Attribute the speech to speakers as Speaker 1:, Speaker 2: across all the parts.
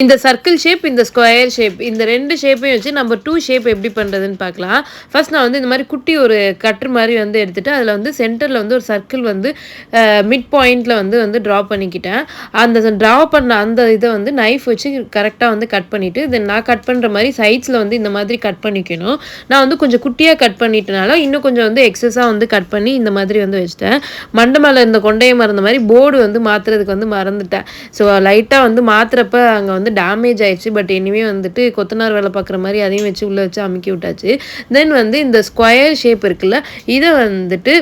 Speaker 1: இந்த circle shape, இந்த square shape இந்த 2 ஷேப்பையும் வச்சு நம்ம 2 ஷேப் எப்படி பண்ணுறதுன்னு பார்க்கலாம். ஃபர்ஸ்ட் நான் வந்து இந்த மாரி குட்டி ஒரு கட்ரு மாரி வந்து எடுத்துட்டு, அதில வந்து சென்டர்ல வந்து ஒரு சர்க்கிள் வந்து மிட் பாயிண்ட்ல வந்து ட்ரா பண்ணிக்கிட்டேன். அந்த ட்ரா பண்ண அந்த இத வந்து நைஃப் வச்சு கரெக்ட்டா வந்து கட் பண்ணிட்டு, தென் நான் கட் பண்ற மாரி சைட்ஸ்ல வந்து இந்த மாதிரி கட் பண்ணிக்கணும். நான் வந்து கொஞ்சம் குட்டியா கட் பண்ணிட்டனால, இன்னும் கொஞ்சம் வந்து எக்ஸஸா வந்து கட் பண்ணி இந்த மாதிரி வந்து வச்சுட்டேன். மண்டை மேல இருந்த கொண்டைய மறந்த மாரி போர்டு வந்து மாத்துறதுக்கு வந்து மறந்துட்டேன். ஸோ லைட்டா வந்து மாத்துறப்ப அங்க வந்து டேமேஜ் ஆயிடுச்சு. பட் எனிவே வந்துட்டு கொத்தனார் வேலை பார்க்குற மாரி அதையும் வச்சு உள்ள வச்சு அமுக்கி விட்டாச்சு. தென் வந்து இந்த ஸ்கொயர் ஷேப் இருக்குல்ல, இத வந்துட்டு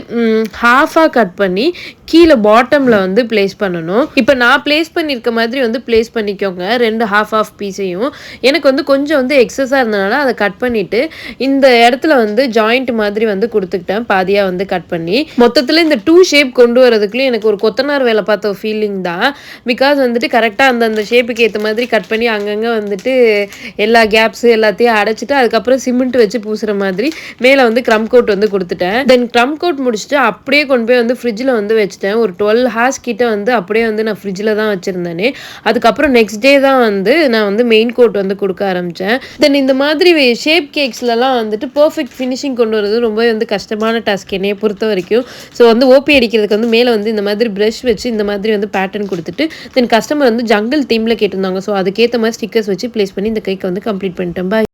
Speaker 1: ஹாஃபா கட் பண்ணி கீழ பாட்டம்ல வந்து பிளேஸ் பண்ணணும். இப்ப நான் பிளேஸ் பண்ணியிருக்க மாதிரி வந்து பிளேஸ் பண்ணிக்கோங்க. 2 ஹாஃப் பீஸையும். எனக்கு வந்து கொஞ்சம் வந்து எக்ஸஸா இருந்தனால அத கட் பண்ணிட்டு, இந்த இடத்துல வந்து ஜாயிண்ட் மாதிரி வந்து குடுத்துக்கிட்டேன். பாதியா வந்து கட் பண்ணி. மொத்தத்துல இந்த 2 ஷேப் கொண்டு வரதுக்குள்ள எனக்கு ஒரு கொத்தனார் வேலை பார்த்த ஃபீலிங் தான். பிகாஸ் வந்துட்டு கரெக்ட்டா அந்த ஷேப்புக்கு ஏத்த மாதிரி கட் பண்ணி அங்கங்க வந்துட்டு எல்லா கேப்ஸ் எல்லாத்தையும் அடைச்சிட்டு, அதுக்கப்புறம் சிமெண்ட் வச்சு பூசுற மாதிரி மேல வந்து க்ரம் கோட் வந்து குடுத்துட்டேன். தென் க்ரம் கோட் முடிச்சுட்டு அப்படியே கொண்டு போய் வந்து ஃப்ரிட்ஜ்ல வந்து வச்சுட்டேன். ஒரு 12 ஹார்ஸ் கிட்ட வந்து அப்படியே வந்து நான் ஃப்ரிட்ஜ்ல தான் வச்சிருந்தேனே. அதுக்கப்புறம் நெக்ஸ்ட் டே தான் வந்து நான் வந்து மெயின் கோட் வந்து குடுக்க ஆரம்பிச்சேன். தென் இந்த மாதிரி ஷேப் கேக்ஸ்லலாம் வந்துட்டு பெர்ஃபெக்ட் ஃபினிஷிங் கொண்டு வரது ரொம்பவே வந்து கஷ்டமான டாஸ்க் என்னைய பொறுத்தவரைக்கும். ஸோ வந்து ஓபி அடிக்கிறதுக்கு வந்து மேல வந்து இந்த மாதிரி பிரஷ் வச்சு இந்த மாதிரி வந்து பேட்டர்ன் குடுத்துட்டு, தென் கஸ்டமர் வந்து ஜங்கிள் தீம்ல கேட்டிருந்தாங்க. ஸோ அதுக்கேத்த மாரி ஸ்டிக்கர்ஸ் வச்சு பிளேஸ் பண்ணி இந்த கேக்க வந்து கம்ப்ளீட் பண்ணிட்டேன். பாய்.